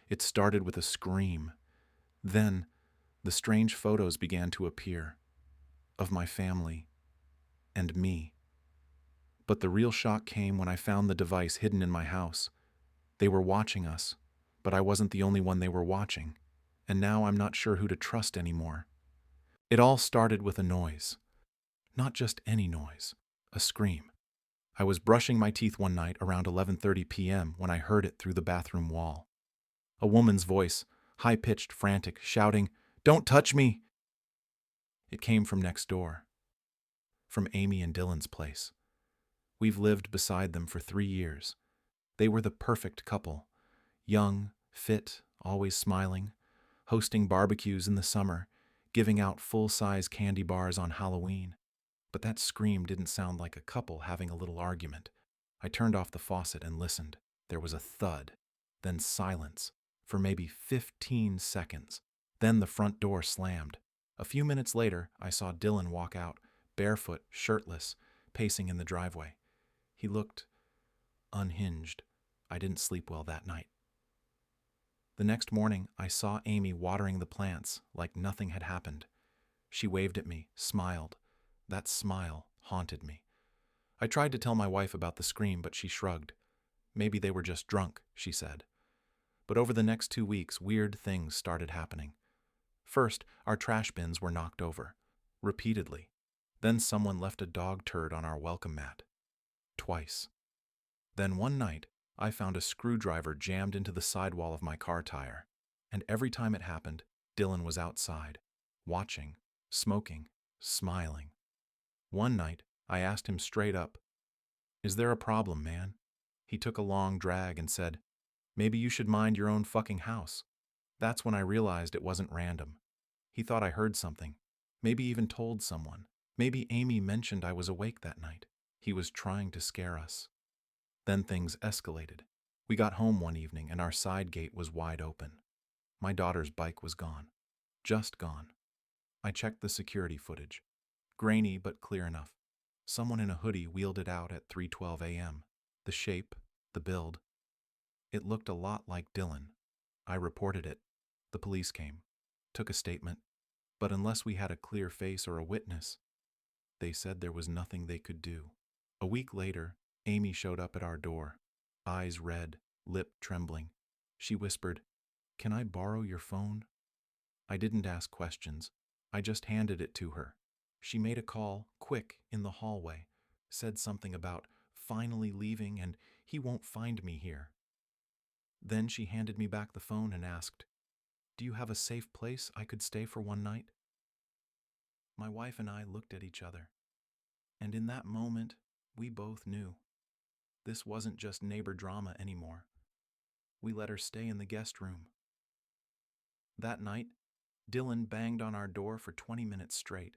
It started with a scream. Then, the strange photos began to appear of my family and me. But the real shock came when I found the device hidden in my house. They were watching us, but I wasn't the only one they were watching, and now I'm not sure who to trust anymore. It all started with a noise. Not just any noise, a scream. I was brushing my teeth one night around 11:30 p.m. when I heard it through the bathroom wall. A woman's voice, high-pitched, frantic, shouting, "Don't touch me!" It came from next door, from Amy and Dylan's place. We've lived beside them for 3 years. They were the perfect couple. Young, fit, always smiling, hosting barbecues in the summer, giving out full-size candy bars on Halloween. But that scream didn't sound like a couple having a little argument. I turned off the faucet and listened. There was a thud, then silence, for maybe 15 seconds. Then the front door slammed. A few minutes later, I saw Dylan walk out, barefoot, shirtless, pacing in the driveway. He looked unhinged. I didn't sleep well that night. The next morning, I saw Amy watering the plants like nothing had happened. She waved at me, smiled. That smile haunted me. I tried to tell my wife about the scream, but she shrugged. Maybe they were just drunk, she said. But over the next 2 weeks, weird things started happening. First, our trash bins were knocked over, repeatedly. Then someone left a dog turd on our welcome mat. Twice. Then one night, I found a screwdriver jammed into the sidewall of my car tire. And every time it happened, Dylan was outside, watching, smoking, smiling. One night, I asked him straight up, "Is there a problem, man?" He took a long drag and said, "Maybe you should mind your own fucking house." That's when I realized it wasn't random. He thought I heard something, maybe even told someone. Maybe Amy mentioned I was awake that night. He was trying to scare us. Then things escalated. We got home one evening and our side gate was wide open. My daughter's bike was gone. Just gone. I checked the security footage. Grainy but clear enough. Someone in a hoodie wheeled it out at 3:12 a.m. The shape, the build. It looked a lot like Dylan. I reported it. The police came, took a statement, but unless we had a clear face or a witness, they said there was nothing they could do. A week later, Amy showed up at our door, eyes red, lip trembling. She whispered, "Can I borrow your phone?" I didn't ask questions. I just handed it to her. She made a call, quick, in the hallway, said something about finally leaving and he won't find me here. Then she handed me back the phone and asked, "Do you have a safe place I could stay for one night?" My wife and I looked at each other, and in that moment, we both knew. This wasn't just neighbor drama anymore. We let her stay in the guest room. That night, Dylan banged on our door for 20 minutes straight,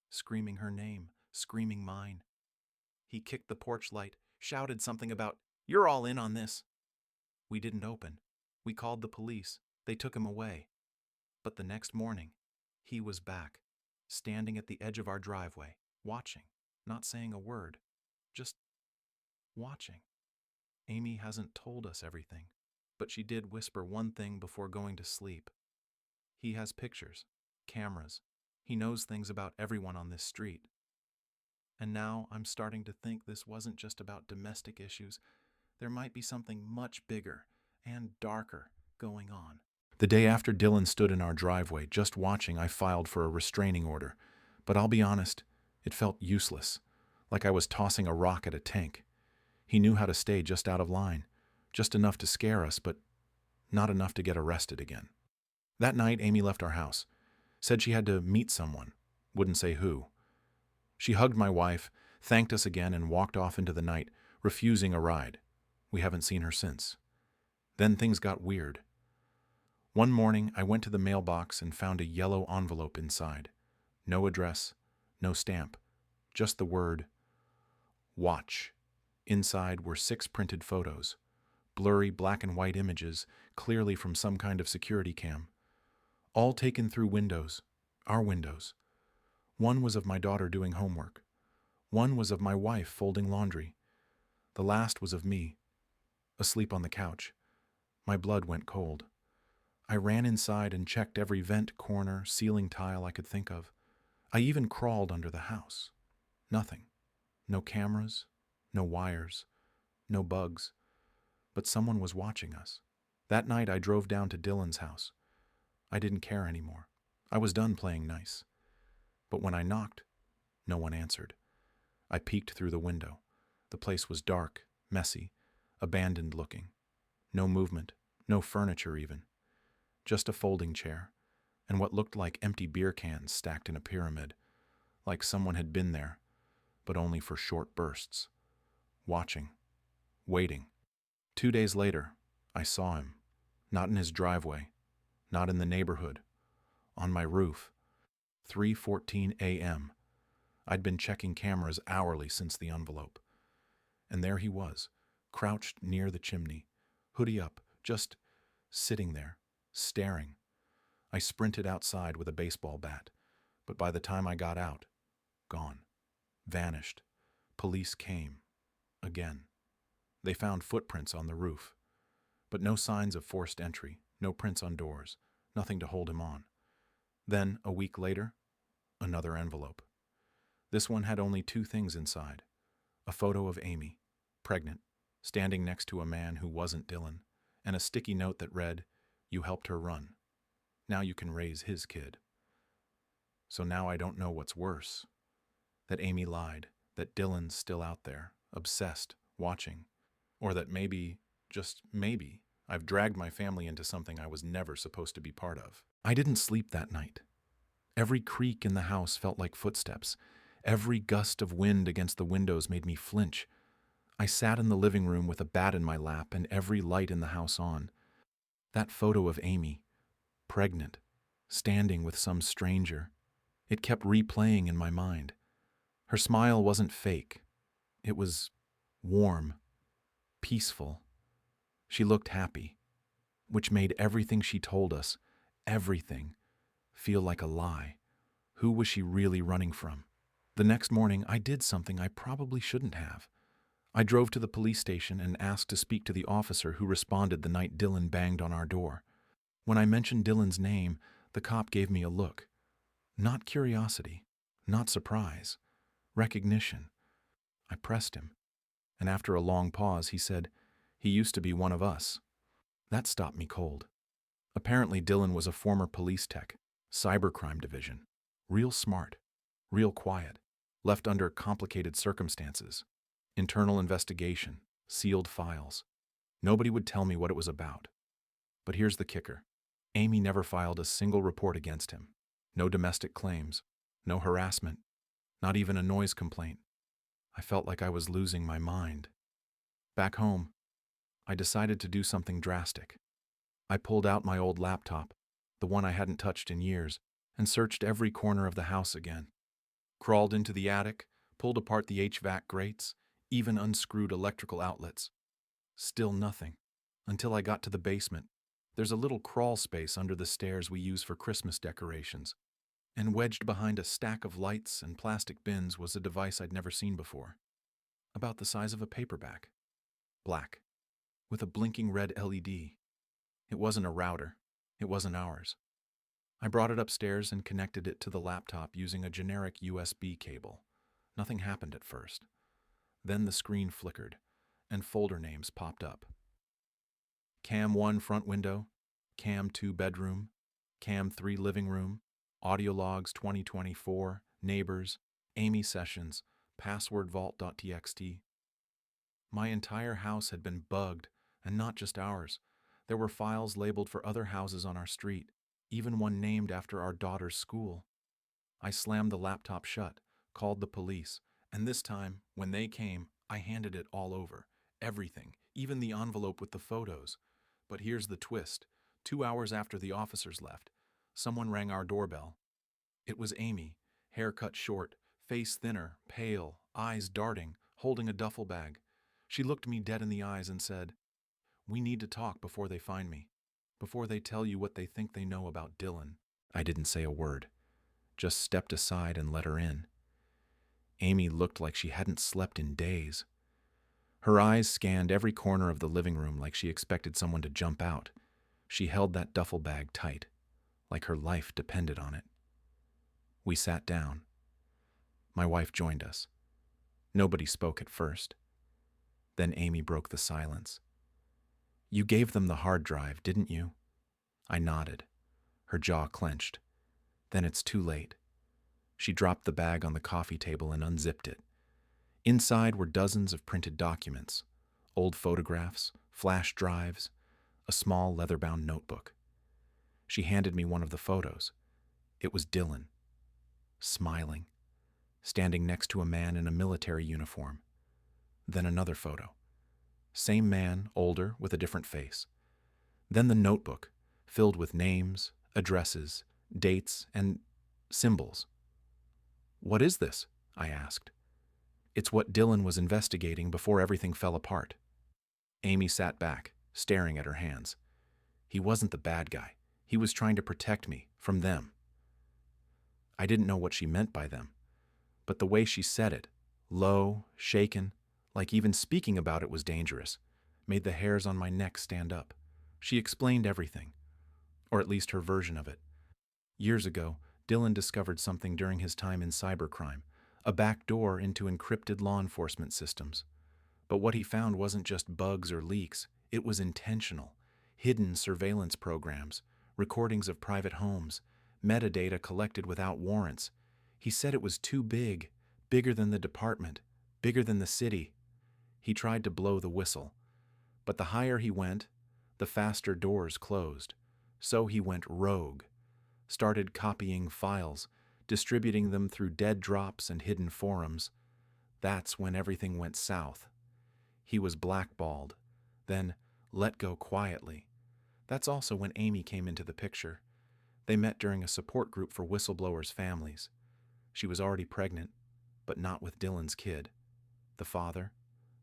screaming her name, screaming mine. He kicked the porch light, shouted something about, "You're all in on this." We didn't open. We called the police. They took him away. But the next morning, he was back, standing at the edge of our driveway, watching, not saying a word, just watching. Amy hasn't told us everything, but she did whisper one thing before going to sleep. He has pictures, cameras. He knows things about everyone on this street. And now I'm starting to think this wasn't just about domestic issues. There might be something much bigger and darker going on. The day after Dylan stood in our driveway, just watching, I filed for a restraining order. But I'll be honest, it felt useless, like I was tossing a rock at a tank. He knew how to stay just out of line, just enough to scare us, but not enough to get arrested again. That night, Amy left our house, said she had to meet someone, wouldn't say who. She hugged my wife, thanked us again, and walked off into the night, refusing a ride. We haven't seen her since. Then things got weird. One morning, I went to the mailbox and found a yellow envelope inside. No address, no stamp, just the word, "Watch." Inside were 6 printed photos, blurry black and white images, clearly from some kind of security cam. All taken through windows, our windows. One was of my daughter doing homework. One was of my wife folding laundry. The last was of me, asleep on the couch. My blood went cold. I ran inside and checked every vent, corner, ceiling tile I could think of. I even crawled under the house. Nothing. No cameras, no wires, no bugs. But someone was watching us. That night I drove down to Dylan's house. I didn't care anymore. I was done playing nice. But when I knocked, no one answered. I peeked through the window. The place was dark, messy, abandoned looking. No movement, no furniture even. Just a folding chair, and what looked like empty beer cans stacked in a pyramid, like someone had been there, but only for short bursts. Watching. Waiting. 2 days later, I saw him. Not in his driveway. Not in the neighborhood. On my roof. 3:14 a.m. I'd been checking cameras hourly since the envelope. And there he was, crouched near the chimney, hoodie up, just sitting there, staring. I sprinted outside with a baseball bat, but by the time I got out, gone. Vanished. Police came. Again. They found footprints on the roof, but no signs of forced entry, no prints on doors, nothing to hold him on. Then, a week later, another envelope. This one had only 2 things inside. A photo of Amy, pregnant, standing next to a man who wasn't Dylan, and a sticky note that read, "You helped her run. Now you can raise his kid." So now I don't know what's worse. That Amy lied, that Dylan's still out there, obsessed, watching, or that maybe, just maybe, I've dragged my family into something I was never supposed to be part of. I didn't sleep that night. Every creak in the house felt like footsteps. Every gust of wind against the windows made me flinch. I sat in the living room with a bat in my lap and every light in the house on. That photo of Amy, pregnant, standing with some stranger, it kept replaying in my mind. Her smile wasn't fake. It was warm, peaceful. She looked happy, which made everything she told us, everything, feel like a lie. Who was she really running from? The next morning, I did something I probably shouldn't have. I drove to the police station and asked to speak to the officer who responded the night Dylan banged on our door. When I mentioned Dylan's name, the cop gave me a look. Not curiosity, not surprise, recognition. I pressed him, and after a long pause, he said, "He used to be one of us." That stopped me cold. Apparently, Dylan was a former police tech, cybercrime division. Real smart, real quiet, left under complicated circumstances. Internal investigation, sealed files. Nobody would tell me what it was about. But here's the kicker. Amy never filed a single report against him. No domestic claims, no harassment, not even a noise complaint. I felt like I was losing my mind. Back home, I decided to do something drastic. I pulled out my old laptop, the one I hadn't touched in years, and searched every corner of the house again. Crawled into the attic, pulled apart the HVAC grates, even unscrewed electrical outlets. Still nothing, until I got to the basement. There's a little crawl space under the stairs we use for Christmas decorations, and wedged behind a stack of lights and plastic bins was a device I'd never seen before. About the size of a paperback. Black, with a blinking red LED. It wasn't a router. It wasn't ours. I brought it upstairs and connected it to the laptop using a generic USB cable. Nothing happened at first. Then the screen flickered, and folder names popped up. Cam 1 front window, Cam 2 bedroom, Cam 3 living room, audio logs 2024, neighbors, Amy sessions, password vault.txt. My entire house had been bugged, and not just ours. There were files labeled for other houses on our street, even one named after our daughter's school. I slammed the laptop shut, called the police, and this time, when they came, I handed it all over. Everything, even the envelope with the photos. But here's the twist. 2 hours after the officers left, someone rang our doorbell. It was Amy, hair cut short, face thinner, pale, eyes darting, holding a duffel bag. She looked me dead in the eyes and said, "We need to talk before they find me, before they tell you what they think they know about Dylan." I didn't say a word, just stepped aside and let her in. Amy looked like she hadn't slept in days. Her eyes scanned every corner of the living room like she expected someone to jump out. She held that duffel bag tight, like her life depended on it. We sat down. My wife joined us. Nobody spoke at first. Then Amy broke the silence. "You gave them the hard drive, didn't you?" I nodded. Her jaw clenched. "Then it's too late." She dropped the bag on the coffee table and unzipped it. Inside were dozens of printed documents, old photographs, flash drives, a small leather-bound notebook. She handed me one of the photos. It was Dylan, smiling, standing next to a man in a military uniform. Then another photo. Same man, older, with a different face. Then the notebook, filled with names, addresses, dates, and symbols. "What is this?" I asked. "It's what Dylan was investigating before everything fell apart." Amy sat back, staring at her hands. "He wasn't the bad guy. He was trying to protect me from them." I didn't know what she meant by them, but the way she said it, low, shaken, like even speaking about it was dangerous, made the hairs on my neck stand up. She explained everything, or at least her version of it. Years ago, Dylan discovered something during his time in cybercrime, a back door into encrypted law enforcement systems. But what he found wasn't just bugs or leaks, it was intentional. Hidden surveillance programs, recordings of private homes, metadata collected without warrants. He said it was too big, bigger than the department, bigger than the city. He tried to blow the whistle. But the higher he went, the faster doors closed. So he went rogue, started copying files, distributing them through dead drops and hidden forums. That's when everything went south. He was blackballed, then let go quietly. That's also when Amy came into the picture. They met during a support group for whistleblowers' families. She was already pregnant, but not with Dylan's kid. The father,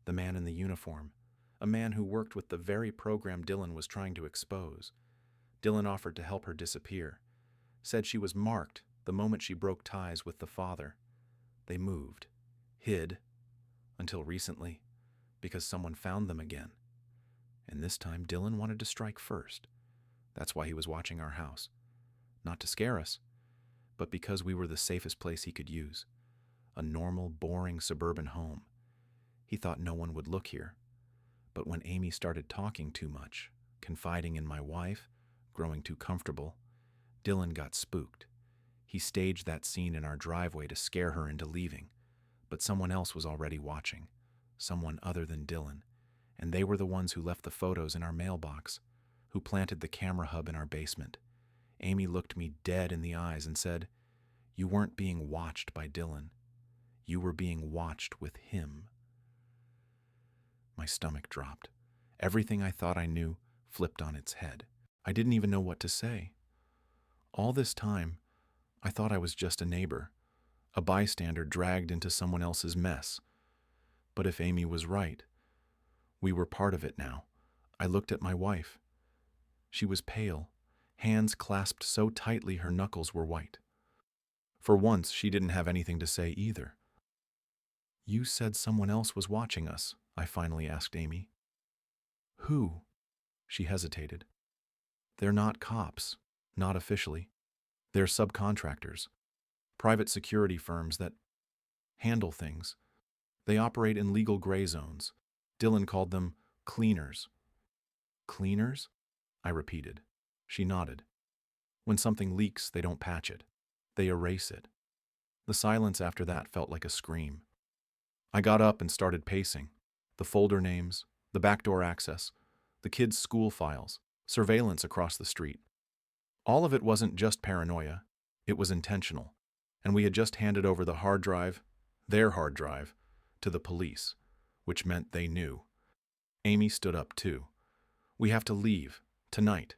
the man in the uniform, a man who worked with the very program Dylan was trying to expose. Dylan offered to help her disappear, said she was marked the moment she broke ties with the father. They moved, hid, until recently, because someone found them again. And this time Dylan wanted to strike first. That's why he was watching our house. Not to scare us, but because we were the safest place he could use. A normal, boring suburban home. He thought no one would look here. But when Amy started talking too much, confiding in my wife, growing too comfortable, Dylan got spooked. He staged that scene in our driveway to scare her into leaving. But someone else was already watching. Someone other than Dylan. And they were the ones who left the photos in our mailbox, who planted the camera hub in our basement. Amy looked me dead in the eyes and said, "You weren't being watched by Dylan. You were being watched with him." My stomach dropped. Everything I thought I knew flipped on its head. I didn't even know what to say. All this time, I thought I was just a neighbor, a bystander dragged into someone else's mess. But if Amy was right, we were part of it now. I looked at my wife. She was pale, hands clasped so tightly her knuckles were white. For once, she didn't have anything to say either. "You said someone else was watching us," I finally asked Amy. "Who?" She hesitated. "They're not cops, not officially. They're subcontractors, private security firms that handle things. They operate in legal gray zones. Dylan called them cleaners." "Cleaners?" I repeated. She nodded. "When something leaks, they don't patch it. They erase it." The silence after that felt like a scream. I got up and started pacing. The folder names, the backdoor access, the kids' school files, surveillance across the street. All of it wasn't just paranoia. It was intentional. And we had just handed over the hard drive, their hard drive, to the police, which meant they knew. Amy stood up too. "We have to leave. Tonight."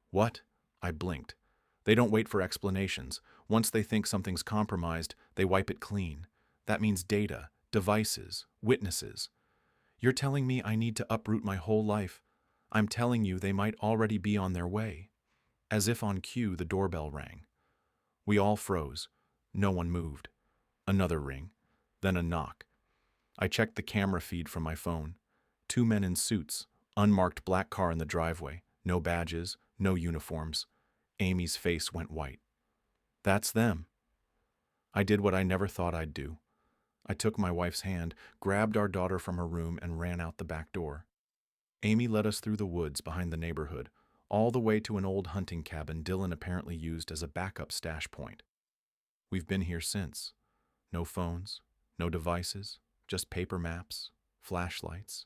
"What?" I blinked. "They don't wait for explanations. Once they think something's compromised, they wipe it clean. That means data, devices, witnesses. You're telling me I need to uproot my whole life. I'm telling you they might already be on their way." As if on cue, the doorbell rang. We all froze. No one moved. Another ring. Then a knock. I checked the camera feed from my phone. 2 men in suits, unmarked black car in the driveway, no badges, No uniforms. Amy's face went white. That's them. I did what I never thought I'd do. I took my wife's hand, grabbed our daughter from her room, and ran out the back door. Amy led us through the woods behind the neighborhood, all the way to an old hunting cabin Dylan apparently used as a backup stash point. We've been here since. No phones, no devices, just paper maps, flashlights,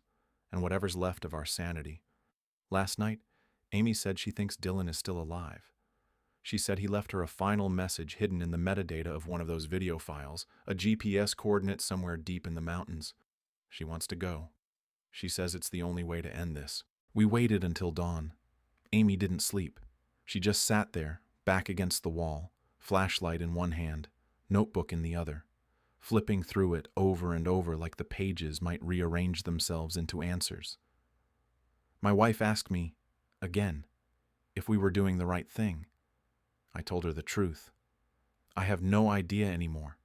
and whatever's left of our sanity. Last night, Amy said she thinks Dylan is still alive. She said he left her a final message hidden in the metadata of one of those video files, a GPS coordinate somewhere deep in the mountains. She wants to go. She says it's the only way to end this. We waited until dawn. Amy didn't sleep. She just sat there, back against the wall, flashlight in one hand, notebook in the other, flipping through it over and over like the pages might rearrange themselves into answers. My wife asked me, again, if we were doing the right thing. I told her the truth. I have no idea anymore.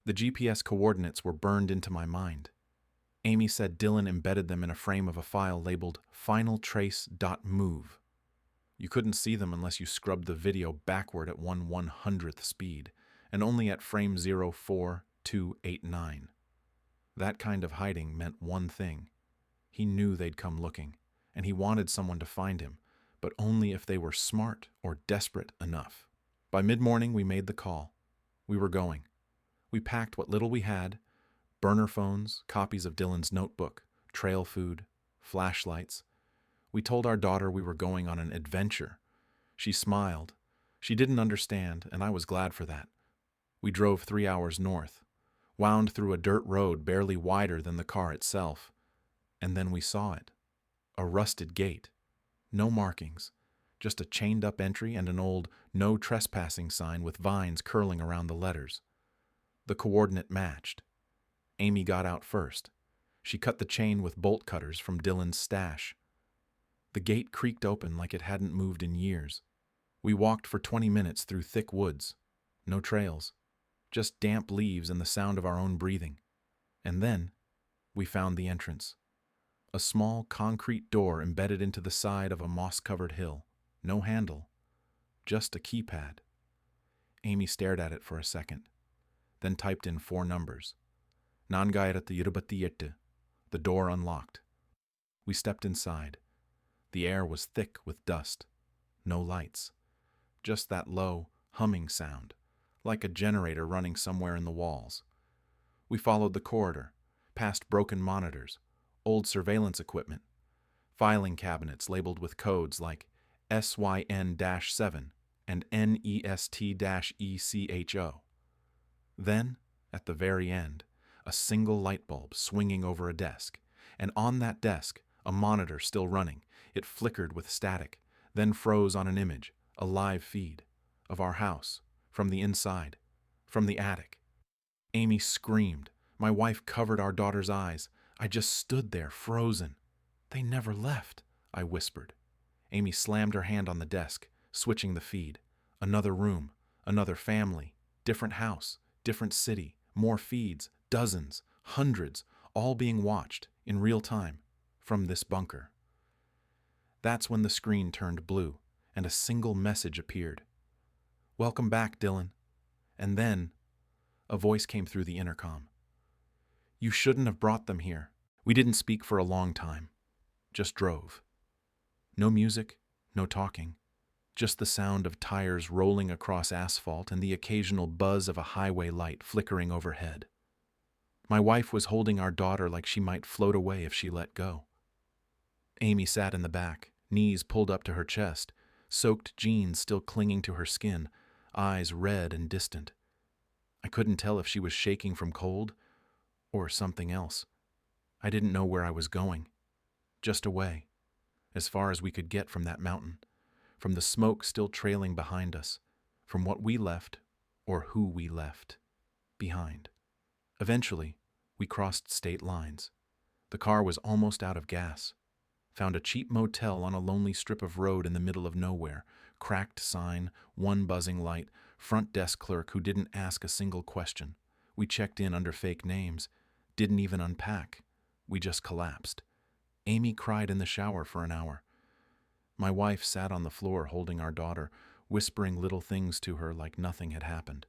The GPS coordinates were burned into my mind. Amy said Dylan embedded them in a frame of a file labeled finaltrace.move. You couldn't see them unless you scrubbed the video backward at 1/100th speed, and only at frame 04289. That kind of hiding meant one thing. He knew they'd come looking, and he wanted someone to find him, but only if they were smart or desperate enough. By mid-morning, we made the call. We were going. We packed what little we had, burner phones, copies of Dylan's notebook, trail food, flashlights. We told our daughter we were going on an adventure. She smiled. She didn't understand, and I was glad for that. We drove 3 hours north, wound through a dirt road barely wider than the car itself, and then we saw it. A rusted gate. No markings, just a chained-up entry and an old "No Trespassing" sign with vines curling around the letters. The coordinate matched. Amy got out first. She cut the chain with bolt cutters from Dylan's stash. The gate creaked open like it hadn't moved in years. We walked for 20 minutes through thick woods. No trails, just damp leaves and the sound of our own breathing. And then we found the entrance. A small concrete door embedded into the side of a moss-covered hill. No handle, just a keypad. Amy stared at it for a second, then typed in 4 numbers. The door unlocked. We stepped inside. The air was thick with dust. No lights. Just that low, humming sound, like a generator running somewhere in the walls. We followed the corridor, past broken monitors, old surveillance equipment, filing cabinets labeled with codes like SYN-7 and NEST-ECHO. Then, at the very end, a single light bulb swinging over a desk, and on that desk, a monitor still running. It flickered with static, then froze on an image, a live feed, of our house, from the inside, from the attic. Amy screamed. My wife covered our daughter's eyes. I just stood there, frozen. They never left, I whispered. Amy slammed her hand on the desk, switching the feed. Another room, another family, different house, different city, more feeds, dozens, hundreds, all being watched, in real time, from this bunker. That's when the screen turned blue, and a single message appeared. "Welcome back, Dylan." And then, a voice came through the intercom. "You shouldn't have brought them here." We didn't speak for a long time. Just drove. No music, no talking. Just the sound of tires rolling across asphalt and the occasional buzz of a highway light flickering overhead. My wife was holding our daughter like she might float away if she let go. Amy sat in the back, knees pulled up to her chest, soaked jeans still clinging to her skin, eyes red and distant. I couldn't tell if she was shaking from cold or something else. I didn't know where I was going. Just away, as far as we could get from that mountain, from the smoke still trailing behind us, from what we left, or who we left, behind. Eventually, we crossed state lines. The car was almost out of gas. Found a cheap motel on a lonely strip of road in the middle of nowhere. Cracked sign, one buzzing light, front desk clerk who didn't ask a single question. We checked in under fake names. Didn't even unpack. We just collapsed. Amy cried in the shower for an hour. My wife sat on the floor holding our daughter, whispering little things to her like nothing had happened,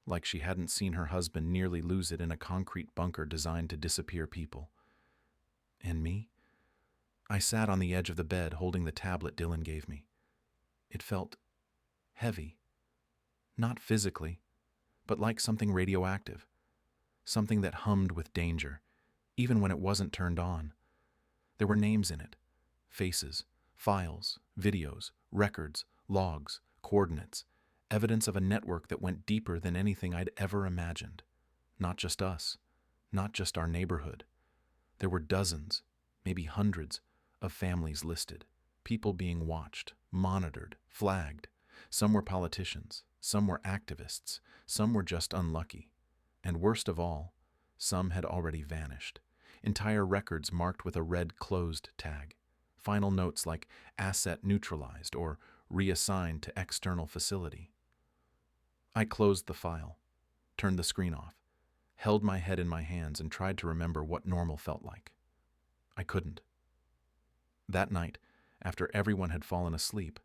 like she hadn't seen her husband nearly lose it in a concrete bunker designed to disappear people. And me? I sat on the edge of the bed holding the tablet Dylan gave me. It felt heavy. Not physically, but like something radioactive. Something that hummed with danger, even when it wasn't turned on. There were names in it. Faces, files, videos, records, logs, coordinates. Evidence of a network that went deeper than anything I'd ever imagined. Not just us. Not just our neighborhood. There were dozens, maybe hundreds, of families listed. People being watched, monitored, flagged. Some were politicians. Some were activists. Some were just unlucky. And worst of all, some had already vanished. Entire records marked with a red closed tag. Final notes like asset neutralized or reassigned to external facility. I closed the file, turned the screen off, held my head in my hands and tried to remember what normal felt like. I couldn't. That night, after everyone had fallen asleep,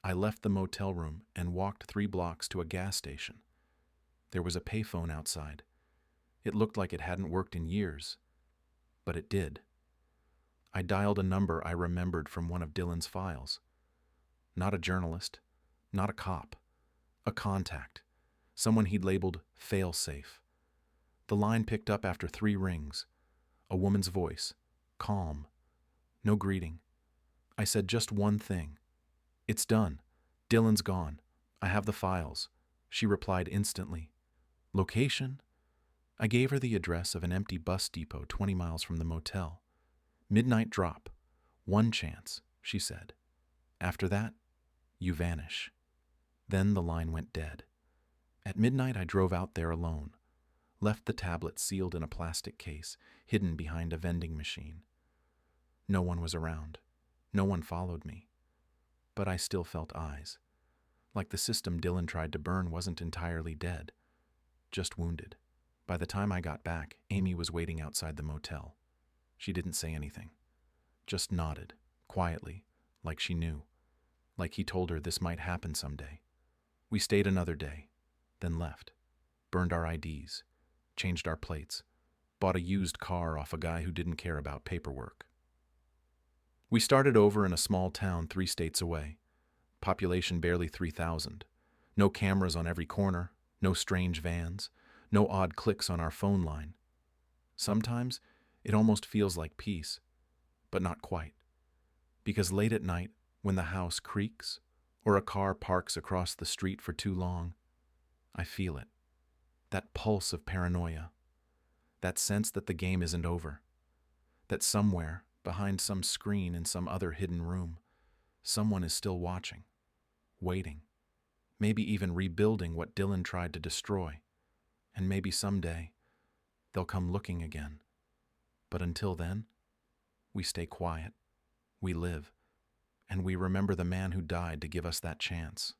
I left the motel room and walked 3 blocks to a gas station. There was a payphone outside. It looked like it hadn't worked in years, but it did. I dialed a number I remembered from one of Dylan's files. Not a journalist, not a cop, a contact, someone he'd labeled fail-safe. The line picked up after 3 rings. A woman's voice, calm, no greeting. I said just one thing. "It's done. Dylan's gone. I have the files." She replied instantly. "Location?" I gave her the address of an empty bus depot 20 miles from the motel. "Midnight drop. 1 chance," she said. "After that, you vanish." Then the line went dead. At midnight, I drove out there alone, left the tablet sealed in a plastic case, hidden behind a vending machine. No one was around. No one followed me. But I still felt eyes. Like the system Dylan tried to burn wasn't entirely dead, just wounded. By the time I got back, Amy was waiting outside the motel. She didn't say anything, just nodded, quietly, like she knew, like he told her this might happen someday. We stayed another day, then left, burned our IDs, changed our plates, bought a used car off a guy who didn't care about paperwork. We started over in a small town 3 states away, population barely 3,000, no cameras on every corner, no strange vans, no odd clicks on our phone line. Sometimes it almost feels like peace, but not quite. Because late at night, when the house creaks or a car parks across the street for too long, I feel it. That pulse of paranoia. That sense that the game isn't over. That somewhere, behind some screen in some other hidden room, someone is still watching, waiting, maybe even rebuilding what Dylan tried to destroy. And maybe someday, they'll come looking again. But until then, we stay quiet, we live, and we remember the man who died to give us that chance.